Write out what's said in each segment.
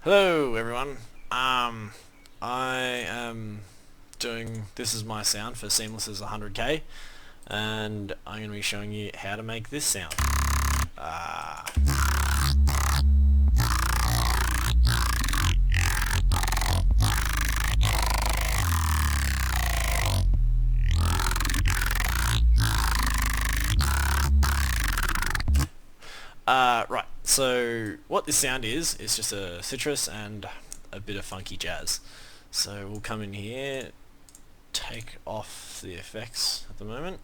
Hello everyone. I am doing, this is my sound for SeamlessR's 100k, and I'm going to be showing you how to make this sound. Uh, right, so what this sound is just a sytrus and a bit of funky jazz. So we'll come in here, take off the effects at the moment,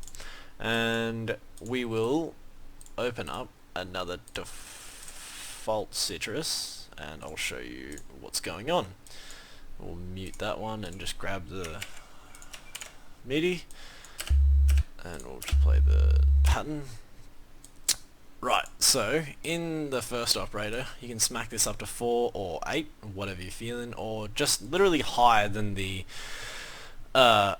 and we will open up another default sytrus and I'll show you what's going on. We'll mute that one and just grab the MIDI and we'll just play the pattern. Right, so in the first operator you can smack this up to 4 or 8, whatever you're feeling, or just literally higher than the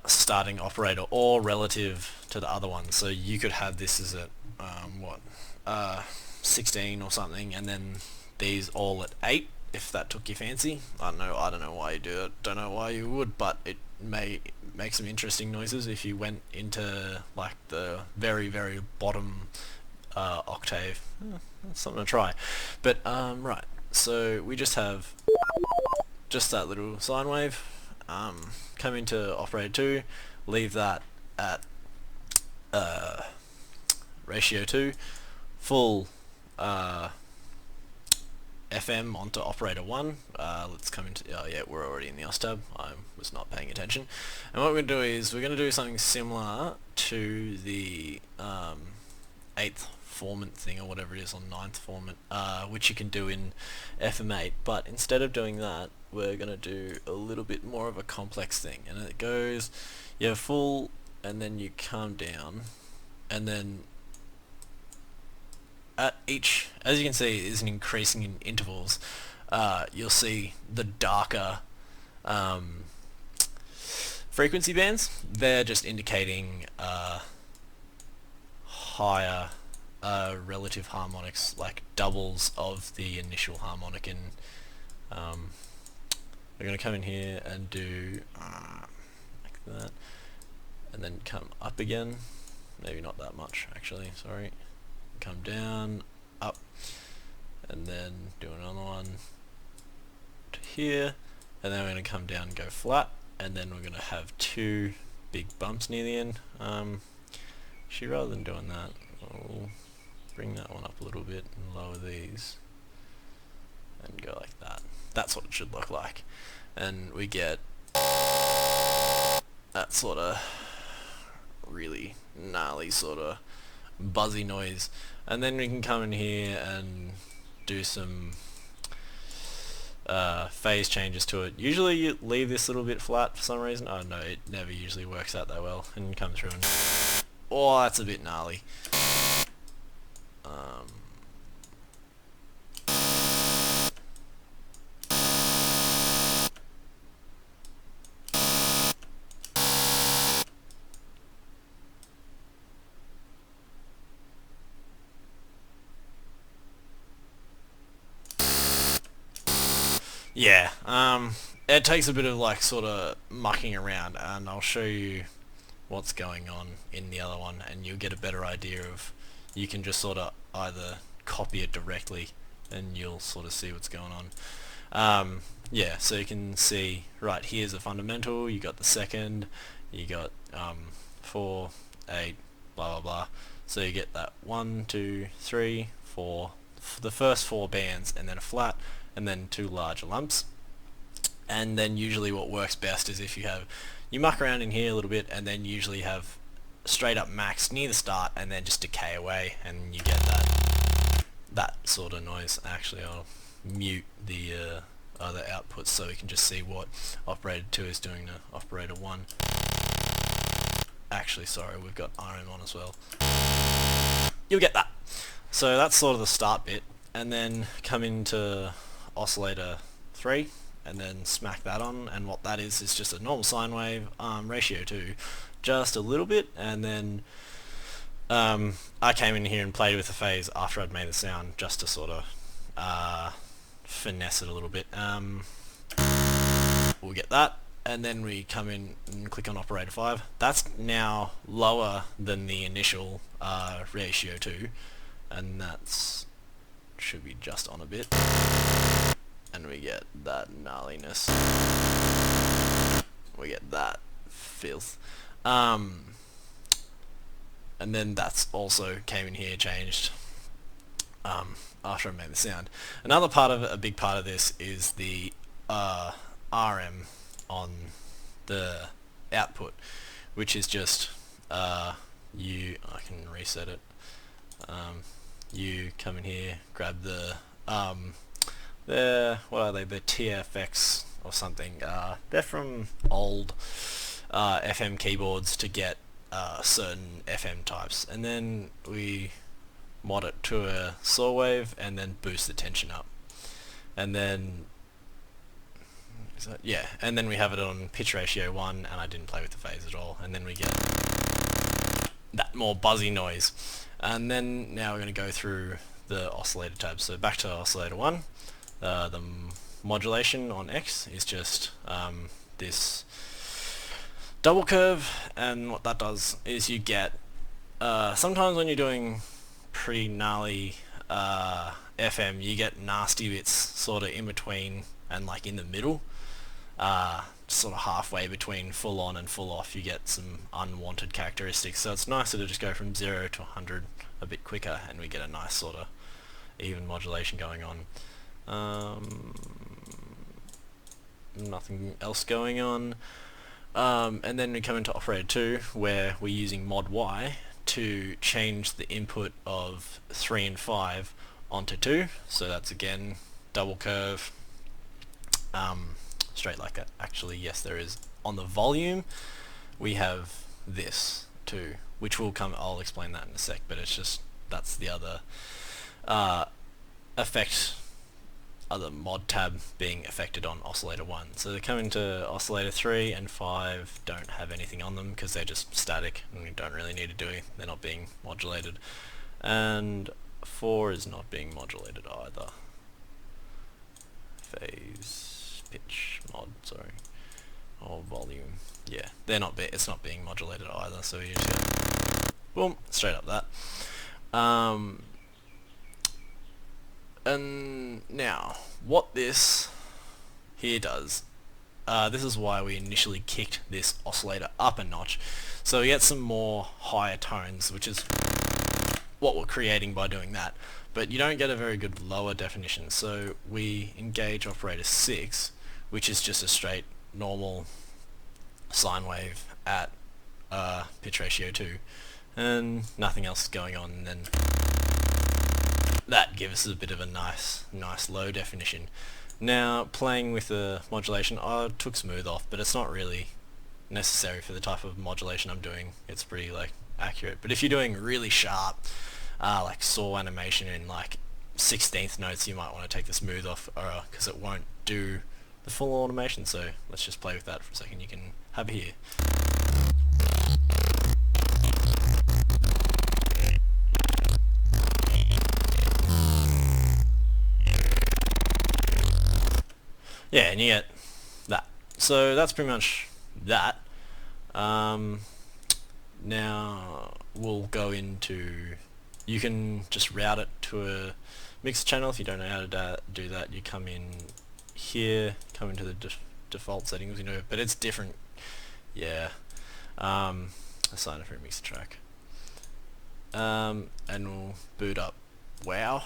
starting operator or relative to the other one. So you could have this as at 16 or something, and then these all at 8 if that took your fancy. I don't know why you do it, don't know why you would, but it may make some interesting noises if you went into like the very bottom octave. That's something to try. But right, so we just have just that little sine wave. Come into operator 2, leave that at ratio 2, full FM onto operator 1. Let's come into, oh yeah, we're already in the OS tab, I was not paying attention. And what we're going to do is we're going to do something similar to the 8th formant thing, or whatever it is on 9th formant, which you can do in FM8, but instead of doing that we're going to do a little bit more of a complex thing, and it goes, you have full, and then you come down, and then at each, as you can see, is an increasing in intervals. You'll see the darker frequency bands, they're just indicating higher relative harmonics, like doubles of the initial harmonic, and we're going to come in here and do like that, and then come up again, maybe not that much actually, sorry, come down, up, and then do another one to here, and then we're going to come down and go flat, and then we're going to have 2 big bumps near the end. Actually, rather than doing that, I'll bring that one up a little bit and lower these and go like that. That's what it should look like, and we get that sort of really gnarly sort of buzzy noise. And then we can come in here and do some phase changes to it. Usually you leave this a little bit flat for some reason. Oh no, it never usually works out that well, and you come through and, oh, that's a bit gnarly. Yeah, it takes a bit of like sort of mucking around, and I'll show you what's going on in the other one, and you'll get a better idea of, you can just sort of either copy it directly and you'll sort of see what's going on. Yeah, so you can see right here's a fundamental, you got the second, you got 4, 8, blah blah blah, so you get that 1, 2, 3, 4, the first 4 bands, and then a flat, and then 2 larger lumps. And then usually what works best is if you muck around in here a little bit, and then usually have straight up max near the start and then just decay away, and you get that sort of noise. Actually, I'll mute the other outputs so we can just see what operator 2 is doing to operator 1. Actually, sorry, we've got RM on as well. You'll get that. So that's sort of the start bit, and then come into oscillator 3 and then smack that on, and what that is just a normal sine wave, ratio 2, just a little bit, and then I came in here and played with the phase after I'd made the sound just to sort of finesse it a little bit. We'll get that, and then we come in and click on operator 5. That's now lower than the initial ratio 2, and that's should be just on a bit, and we get that gnarliness. We get that filth. And then that's also came in here, changed after I made the sound. Another part of it, a big part of this, is the RM on the output, which is just I can reset it. You come in here, grab the what are they? The TFX or something. They're from old FM keyboards to get certain FM types, and then we mod it to a saw wave and then boost the tension up, and then and then we have it on pitch ratio 1, and I didn't play with the phase at all, and then we get that more buzzy noise. And then now we're going to go through the oscillator tab. So back to oscillator 1, the modulation on X is just this double curve, and what that does is you get sometimes when you're doing pretty gnarly FM, you get nasty bits sort of in between and like in the middle, sort of halfway between full on and full off. You get some unwanted characteristics, so it's nicer to just go from 0 to 100 a bit quicker, and we get a nice sort of even modulation going on. Nothing else going on. And then we come into operator 2, where we're using mod Y to change the input of 3 and 5 onto 2. So that's again double curve, straight like that. Actually, yes, there is. On the volume, we have this too, which will come. I'll explain that in a sec. But it's just that's the other effect. Other mod tab being affected on oscillator 1. So they come into oscillator 3 and 5, don't have anything on them because they're just static and we don't really need to do it. They're not being modulated. And 4 is not being modulated either. Phase, pitch, mod, sorry. Or volume. Yeah, they're not it's not being modulated either, so you just get boom, straight up that. And now, what this here does, this is why we initially kicked this oscillator up a notch, so we get some more higher tones, which is what we're creating by doing that, but you don't get a very good lower definition. So we engage operator 6, which is just a straight normal sine wave at pitch ratio 2, and nothing else is going on, and then that gives us a bit of a nice low definition. Now, playing with the modulation, I took smooth off, but it's not really necessary for the type of modulation I'm doing. It's pretty like accurate. But if you're doing really sharp, like saw animation in like 16th notes, you might want to take the smooth off, because it won't do the full automation. So let's just play with that for a second. You can have it here. Yeah, and you get that. So that's pretty much that. Now we'll go into, you can just route it to a mixer channel. If you don't know how to do that, you come in here, come into the default settings, but it's different. Yeah. Assign it for a mixer track. And we'll boot up WoW.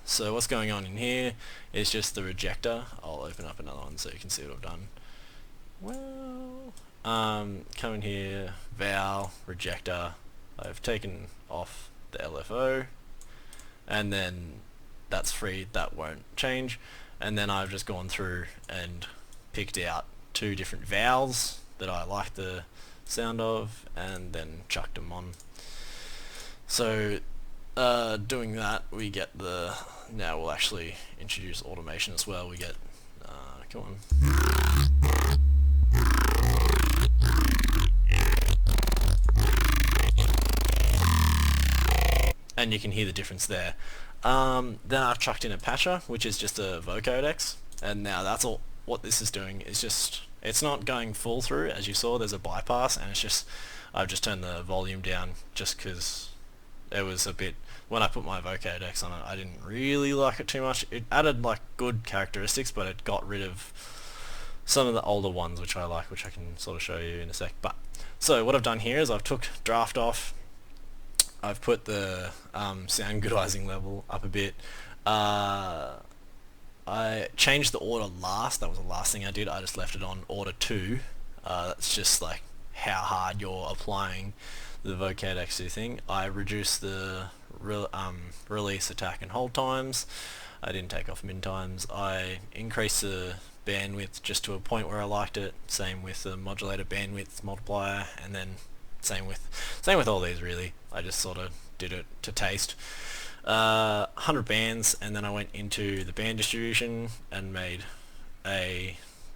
So what's going on in here is just the rejector. I'll open up another one so you can see what I've done. Well, come in here, val, rejector. I've taken off the LFO, and then that's free, that won't change. And then I've just gone through and picked out 2 different vowels that I like the sound of, and then chucked them on. So doing that, we get the, now we'll actually introduce automation as well. We get, come on. And you can hear the difference there. Then I've chucked in a patcher, which is just a vocodex, and now that's all. What this is doing is just, it's not going full through, as you saw. There's a bypass, and it's just, I've just turned the volume down just because it was a bit, when I put my vocodex on it, I didn't really like it too much. It added like good characteristics, but it got rid of some of the older ones which I like, which I can sort of show you in a sec. But so what I've done here is I've took draft off, I've put the sound goodizing level up a bit, I changed the order last. That was the last thing I did. I just left it on order 2. That's just like how hard you're applying the vocodex to thing. I reduced the release, attack and hold times. I didn't take off min times. I increased the bandwidth just to a point where I liked it. Same with the modulator bandwidth multiplier, and then same with all these really. I just sort of did it to taste. 100 bands, and then I went into the band distribution and made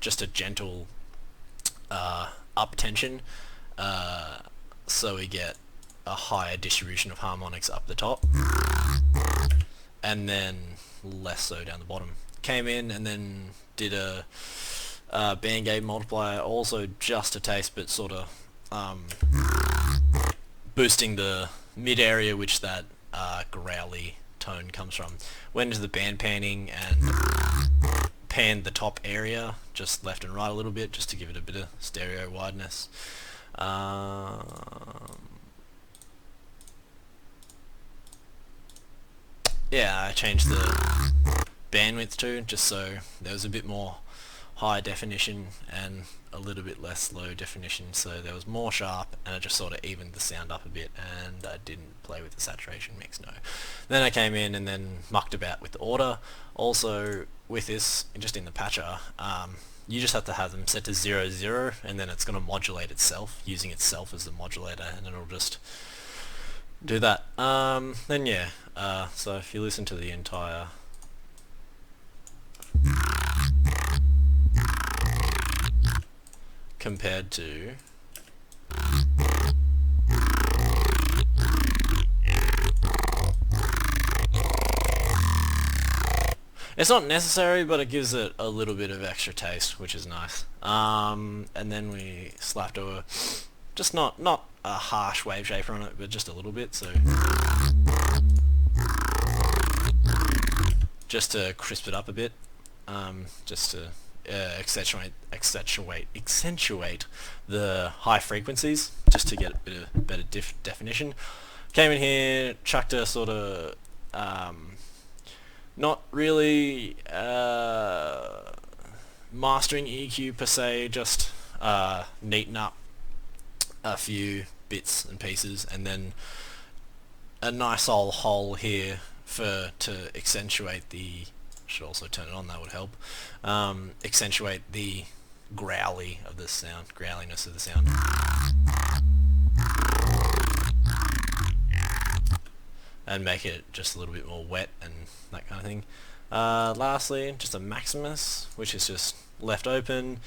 just a gentle up tension, so we get a higher distribution of harmonics up the top, and then less so down the bottom. Came in and then did a band gate multiplier, also just a taste, but sort of boosting the mid area, which that growly tone comes from. Went into the band panning and panned the top area just left and right a little bit, just to give it a bit of stereo wideness. Yeah, I changed the bandwidth too, just so there was a bit more high definition and a little bit less low definition, so there was more sharp, and it just sort of evened the sound up a bit, and I didn't play with the saturation mix, no. Then I came in and then mucked about with the order. Also with this, just in the patcher, you just have to have them set to 0, 0, and then it's going to modulate itself, using itself as the modulator, and it'll just do that. Then yeah, so if you listen to the entire compared to it's not necessary, but it gives it a little bit of extra taste, which is nice. And then we slapped over just not a harsh wave shaper on it, but just a little bit, so just to crisp it up a bit, just to accentuate the high frequencies, just to get a bit of better definition. Came in here, chucked a sort of not really mastering EQ per se, just neaten up a few bits and pieces, and then a nice old hole here to accentuate the, should also turn it on, that would help, accentuate the growliness of the sound. And make it just a little bit more wet and that kind of thing. Lastly, just a Maximus, which is just left open,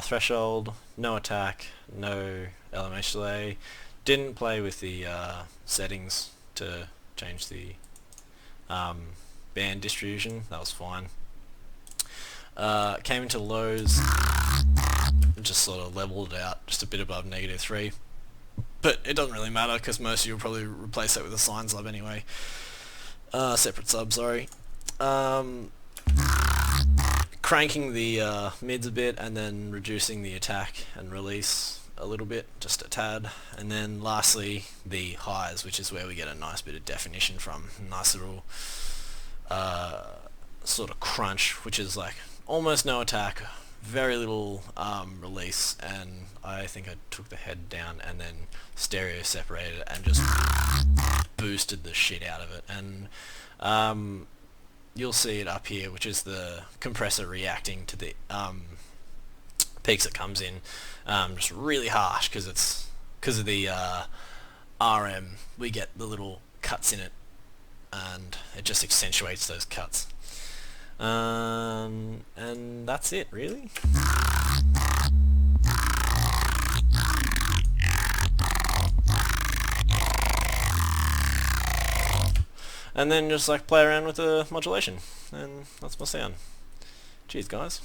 threshold, no attack, no LMH delay. Didn't play with the settings to change the band distribution, that was fine. Came into lows, just sort of leveled it out just a bit above -3. But it doesn't really matter, because most of you will probably replace that with a sine sub anyway. Separate sub, sorry. Cranking the mids a bit, and then reducing the attack and release a little bit, just a tad. And then lastly, the highs, which is where we get a nice bit of definition from. Nice little sort of crunch, which is like almost no attack, very little release, and I think I took the head down and then stereo separated and just boosted the shit out of it. And you'll see it up here, which is the compressor reacting to the peaks it comes in, just really harsh, because of the RM, we get the little cuts in it, and it just accentuates those cuts. And that's it, really. and then just like play around with the modulation, and that's my sound. Cheers guys.